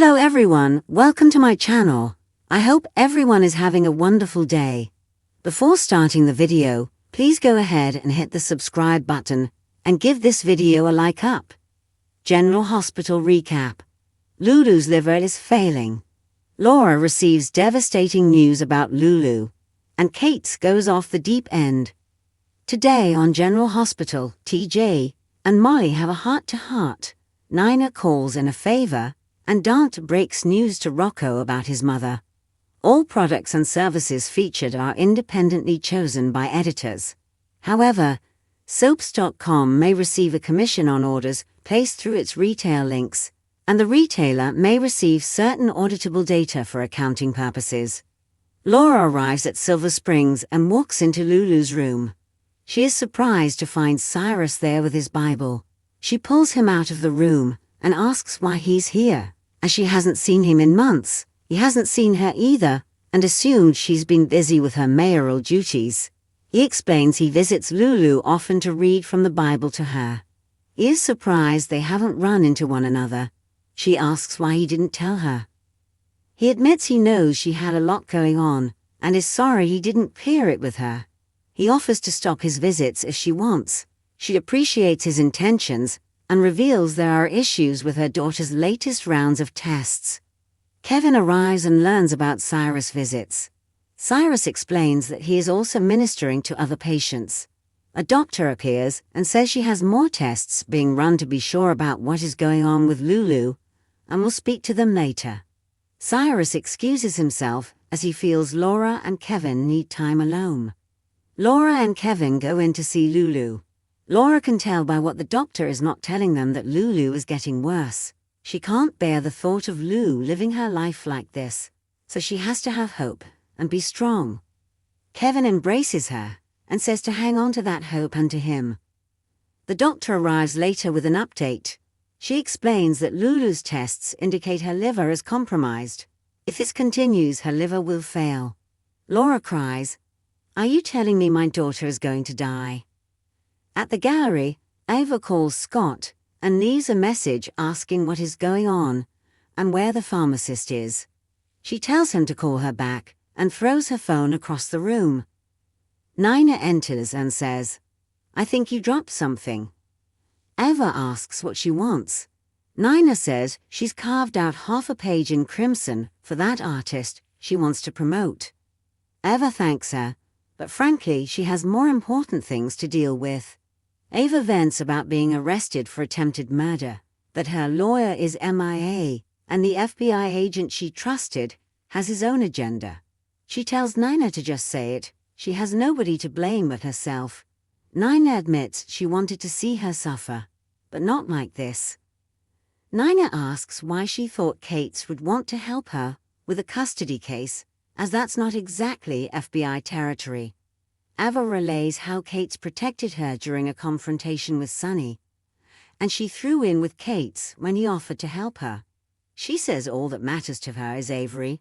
Hello everyone, welcome to my channel. I hope everyone is having a wonderful day. Before starting the video, please go ahead and hit the subscribe button and give this video a like up. General Hospital recap. Lulu's liver is failing. Laura receives devastating news about Lulu, and Kate goes off the deep end. Today on General Hospital, TJ and Molly have a heart-to-heart. Nina calls in a favor, and Dante breaks news to Rocco about his mother. All products and services featured are independently chosen by editors. However, Soaps.com may receive a commission on orders placed through its retail links, and the retailer may receive certain auditable data for accounting purposes. Laura arrives at Silver Springs and walks into Lulu's room. She is surprised to find Cyrus there with his Bible. She pulls him out of the room and asks why he's here, as she hasn't seen him in months. He hasn't seen her either, and assumed she's been busy with her mayoral duties. He explains he visits Lulu often to read from the Bible to her. He is surprised they haven't run into one another. She asks why he didn't tell her. He admits he knows she had a lot going on, and is sorry he didn't clear it with her. He offers to stop his visits if she wants. She appreciates his intentions, and reveals there are issues with her daughter's latest rounds of tests. Kevin arrives and learns about Cyrus' visits. Cyrus explains that he is also ministering to other patients. A doctor appears and says she has more tests being run to be sure about what is going on with Lulu, and will speak to them later. Cyrus excuses himself as he feels Laura and Kevin need time alone. Laura and Kevin go in to see Lulu. Laura can tell by what the doctor is not telling them that Lulu is getting worse. She can't bear the thought of Lulu living her life like this, so she has to have hope and be strong. Kevin embraces her and says to hang on to that hope and to him. The doctor arrives later with an update. She explains that Lulu's tests indicate her liver is compromised. If this continues, her liver will fail. Laura cries, "Are you telling me my daughter is going to die?" At the gallery, Ava calls Scott and leaves a message asking what is going on and where the pharmacist is. She tells him to call her back and throws her phone across the room. Nina enters and says, "I think you dropped something." Ava asks what she wants. Nina says she's carved out half a page in crimson for that artist she wants to promote. Ava thanks her, but frankly she has more important things to deal with. Ava vents about being arrested for attempted murder, that her lawyer is MIA, and the FBI agent she trusted has his own agenda. She tells Nina to just say it. She has nobody to blame but herself. Nina admits she wanted to see her suffer, but not like this. Nina asks why she thought Kate would want to help her with a custody case, as that's not exactly FBI territory. Ava relays how Kate protected her during a confrontation with Sonny, and she threw in with Kate when he offered to help her. She says all that matters to her is Avery,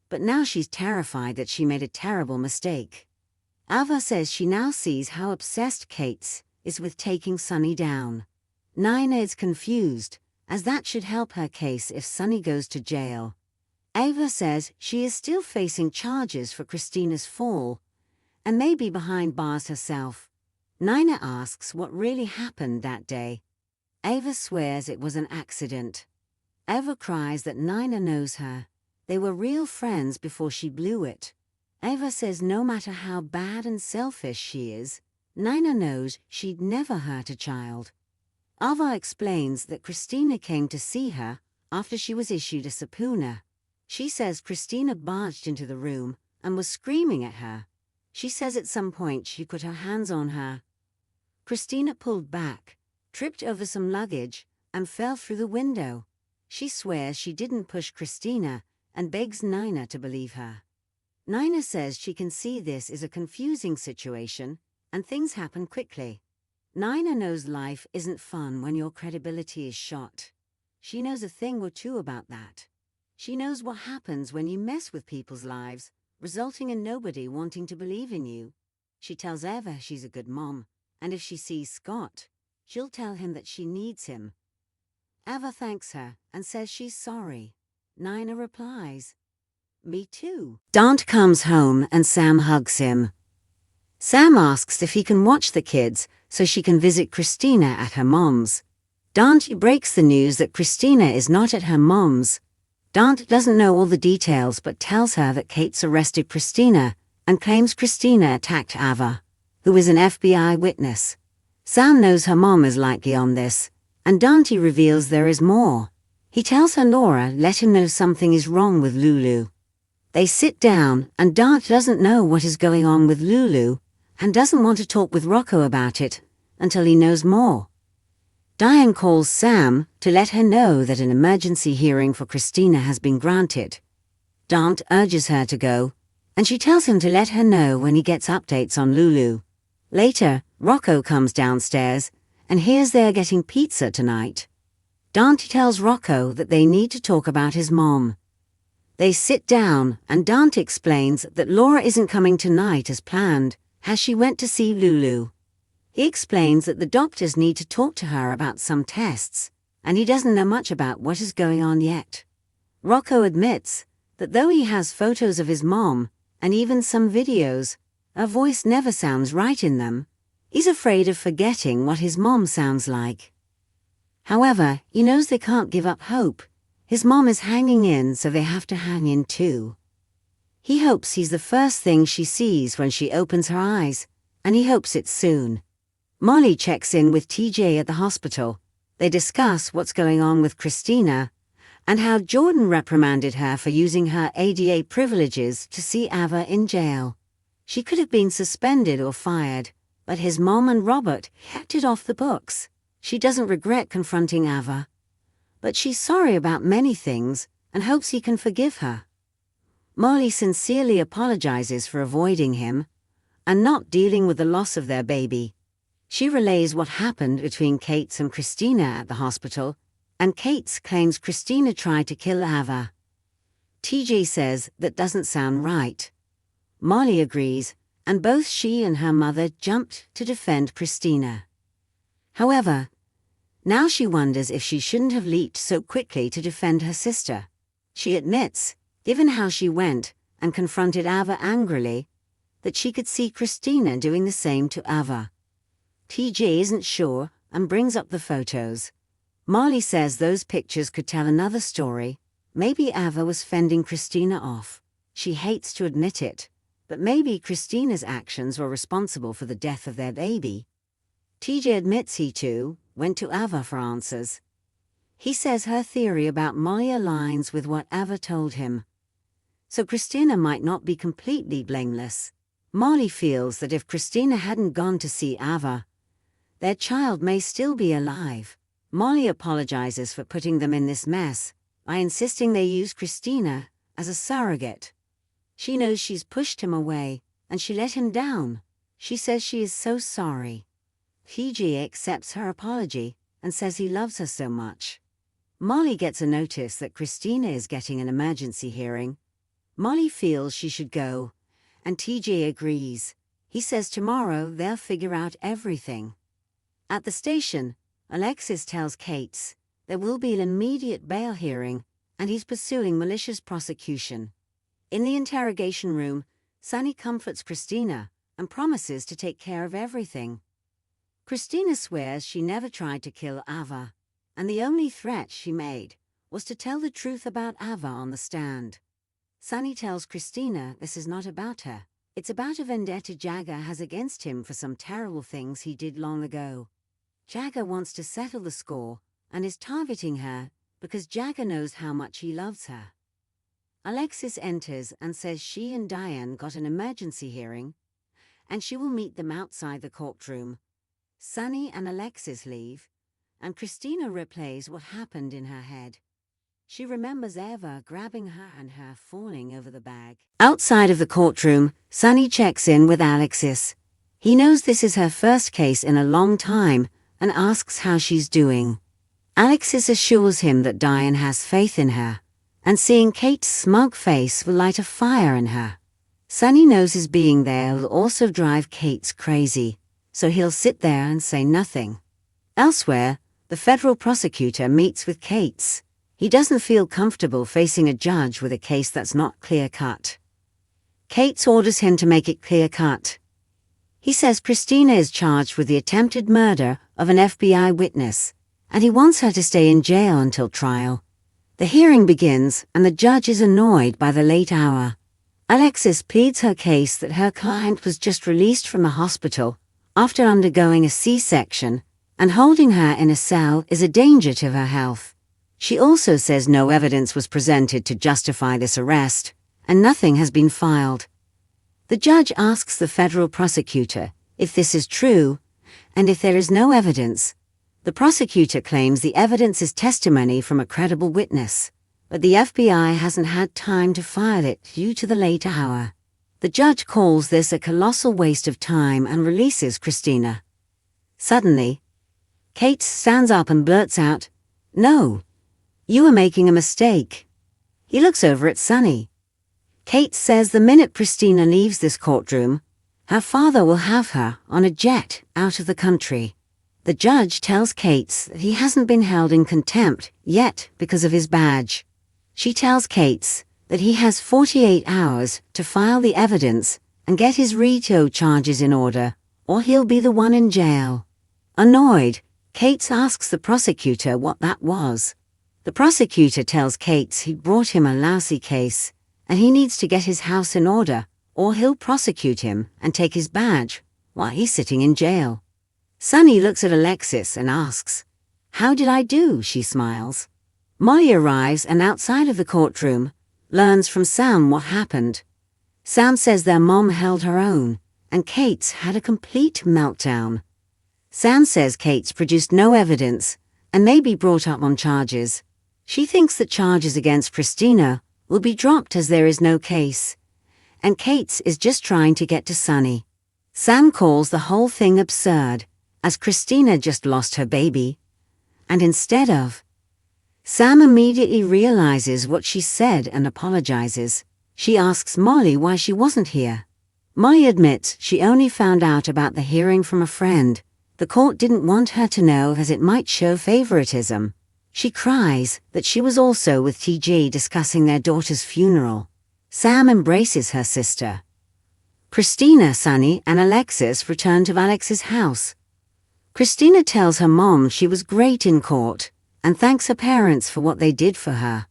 but now she's terrified that she made a terrible mistake. Ava says she now sees how obsessed Kate is with taking Sonny down. Nina is confused, as that should help her case if Sonny goes to jail. Ava says she is still facing charges for Christina's fall, and may be behind bars herself. Nina asks what really happened that day. Ava swears it was an accident. Ava cries that Nina knows her. They were real friends before she blew it. Ava says no matter how bad and selfish she is, Nina knows she'd never hurt a child. Ava explains that Christina came to see her after she was issued a subpoena. She says Christina barged into the room and was screaming at her. She says at some point she put her hands on her. Christina pulled back, tripped over some luggage, and fell through the window. She swears she didn't push Christina and begs Nina to believe her. Nina says she can see this is a confusing situation and things happen quickly. Nina knows life isn't fun when your credibility is shot. She knows a thing or two about that. She knows what happens when you mess with people's lives, resulting in nobody wanting to believe in you. She tells Eva she's a good mom, and if she sees Scott, she'll tell him that she needs him. Eva thanks her and says she's sorry. Nina replies, "Me too." Dante comes home and Sam hugs him. Sam asks if he can watch the kids so she can visit Christina at her mom's. Dante breaks the news that Christina is not at her mom's. Dante doesn't know all the details but tells her that Kate's arrested Christina and claims Christina attacked Ava, who is an FBI witness. Sam knows her mom is likely on this, and Dante reveals there is more. He tells her Laura let him know something is wrong with Lulu. They sit down and Dante doesn't know what is going on with Lulu and doesn't want to talk with Rocco about it until he knows more. Diane calls Sam to let her know that an emergency hearing for Christina has been granted. Dante urges her to go, and she tells him to let her know when he gets updates on Lulu. Later, Rocco comes downstairs and hears they are getting pizza tonight. Dante tells Rocco that they need to talk about his mom. They sit down and Dante explains that Laura isn't coming tonight as planned, as she went to see Lulu. He explains that the doctors need to talk to her about some tests, and he doesn't know much about what is going on yet. Rocco admits that though he has photos of his mom, and even some videos, her voice never sounds right in them. He's afraid of forgetting what his mom sounds like. However, he knows they can't give up hope. His mom is hanging in, so they have to hang in too. He hopes he's the first thing she sees when she opens her eyes, and he hopes it's soon. Molly checks in with TJ at the hospital. They discuss what's going on with Christina and how Jordan reprimanded her for using her ADA privileges to see Ava in jail. She could have been suspended or fired, but his mom and Robert kept it off the books. She doesn't regret confronting Ava, but she's sorry about many things and hopes he can forgive her. Molly sincerely apologizes for avoiding him and not dealing with the loss of their baby. She relays what happened between Kate's and Christina at the hospital, and Kate's claims Christina tried to kill Ava. TJ says that doesn't sound right. Molly agrees, and both she and her mother jumped to defend Christina. However, now she wonders if she shouldn't have leaped so quickly to defend her sister. She admits, given how she went and confronted Ava angrily, that she could see Christina doing the same to Ava. TJ isn't sure and brings up the photos. Molly says those pictures could tell another story. Maybe Ava was fending Christina off. She hates to admit it, but maybe Christina's actions were responsible for the death of their baby. TJ admits he too went to Ava for answers. He says her theory about Molly aligns with what Ava told him. So Christina might not be completely blameless. Molly feels that if Christina hadn't gone to see Ava, their child may still be alive. Molly apologizes for putting them in this mess by insisting they use Christina as a surrogate. She knows she's pushed him away and she let him down. She says she is so sorry. TJ accepts her apology and says he loves her so much. Molly gets a notice that Christina is getting an emergency hearing. Molly feels she should go, and TJ agrees. He says tomorrow they'll figure out everything. At the station, Alexis tells Kate there will be an immediate bail hearing and he's pursuing malicious prosecution. In the interrogation room, Sunny comforts Christina and promises to take care of everything. Christina swears she never tried to kill Ava, and the only threat she made was to tell the truth about Ava on the stand. Sunny tells Christina this is not about her. It's about a vendetta Jagger has against him for some terrible things he did long ago. Jagger wants to settle the score and is targeting her because Jagger knows how much he loves her. Alexis enters and says she and Diane got an emergency hearing and she will meet them outside the courtroom. Sunny and Alexis leave, and Christina replays what happened in her head. She remembers Eva grabbing her and her falling over the bag. Outside of the courtroom, Sunny checks in with Alexis. He knows this is her first case in a long time and asks how she's doing. Alexis assures him that Diane has faith in her, and seeing Kate's smug face will light a fire in her. Sunny knows his being there will also drive Kate's crazy, so he'll sit there and say nothing. Elsewhere, the federal prosecutor meets with Kate's. He doesn't feel comfortable facing a judge with a case that's not clear-cut. Kate orders him to make it clear-cut. He says Christina is charged with the attempted murder of an FBI witness, and he wants her to stay in jail until trial. The hearing begins, and the judge is annoyed by the late hour. Alexis pleads her case that her client was just released from the hospital after undergoing a C-section, and holding her in a cell is a danger to her health. She also says no evidence was presented to justify this arrest, and nothing has been filed. The judge asks the federal prosecutor if this is true, and if there is no evidence. The prosecutor claims the evidence is testimony from a credible witness, but the FBI hasn't had time to file it due to the late hour. The judge calls this a colossal waste of time and releases Christina. Suddenly, Kate stands up and blurts out, "No, you are making a mistake." He looks over at Sunny. Kate says the minute Christina leaves this courtroom, her father will have her on a jet out of the country. The judge tells Kate that he hasn't been held in contempt yet because of his badge. She tells Kate that he has 48 hours to file the evidence and get his RICO charges in order, or he'll be the one in jail. Annoyed, Kate asks the prosecutor what that was. The prosecutor tells Kate he brought him a lousy case, and he needs to get his house in order, or he'll prosecute him and take his badge while he's sitting in jail. Sunny looks at Alexis and asks, "How did I do?" She smiles. Molly arrives and outside of the courtroom, learns from Sam what happened. Sam says their mom held her own, and Kate's had a complete meltdown. Sam says Kate's produced no evidence and may be brought up on charges. She thinks that charges against Christina will be dropped as there is no case, and Kate's is just trying to get to Sunny. Sam calls the whole thing absurd, as Christina just lost her baby, and instead of... Sam immediately realizes what she said and apologizes. She asks Molly why she wasn't here. Molly admits she only found out about the hearing from a friend. The court didn't want her to know as it might show favoritism. She cries that she was also with TG discussing their daughter's funeral. Sam embraces her sister. Christina, Sunny, and Alexis return to Alex's house. Christina tells her mom she was great in court and thanks her parents for what they did for her.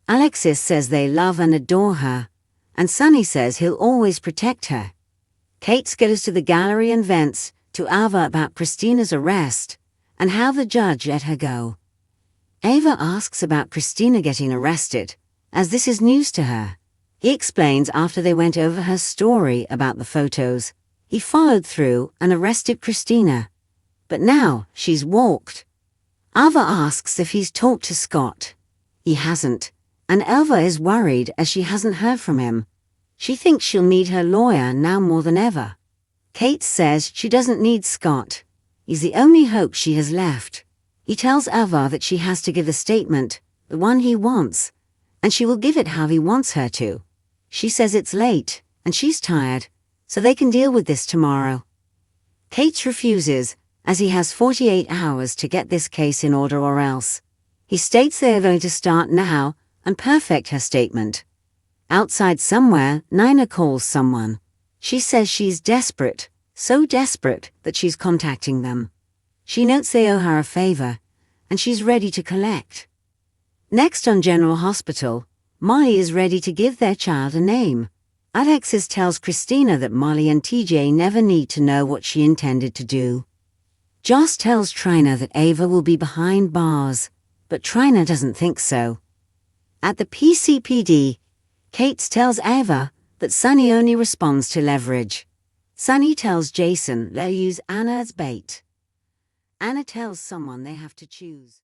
Alexis says they love and adore her, and Sunny says he'll always protect her. Kate goes to the gallery and vents to Ava about Christina's arrest and how the judge let her go. Ava asks about Christina getting arrested, as this is news to her. He explains after they went over her story about the photos, he followed through and arrested Christina. But now she's walked. Ava asks if he's talked to Scott. He hasn't, and Ava is worried as she hasn't heard from him. She thinks she'll need her lawyer now more than ever. Kate says she doesn't need Scott. He's the only hope she has left. He tells Ava that she has to give a statement, the one he wants, and she will give it how he wants her to. She says it's late, and she's tired, so they can deal with this tomorrow. Kate refuses, as he has 48 hours to get this case in order or else. He states they are going to start now and perfect her statement. Outside somewhere, Nina calls someone. She says she's desperate, so desperate that she's contacting them. She notes they owe her a favor, and she's ready to collect. Next on General Hospital, Molly is ready to give their child a name. Alexis tells Christina that Molly and TJ never need to know what she intended to do. Joss tells Trina that Ava will be behind bars, but Trina doesn't think so. At the PCPD, Kate tells Ava that Sunny only responds to leverage. Sunny tells Jason they'll use Anna as bait. Anna tells someone they have to choose.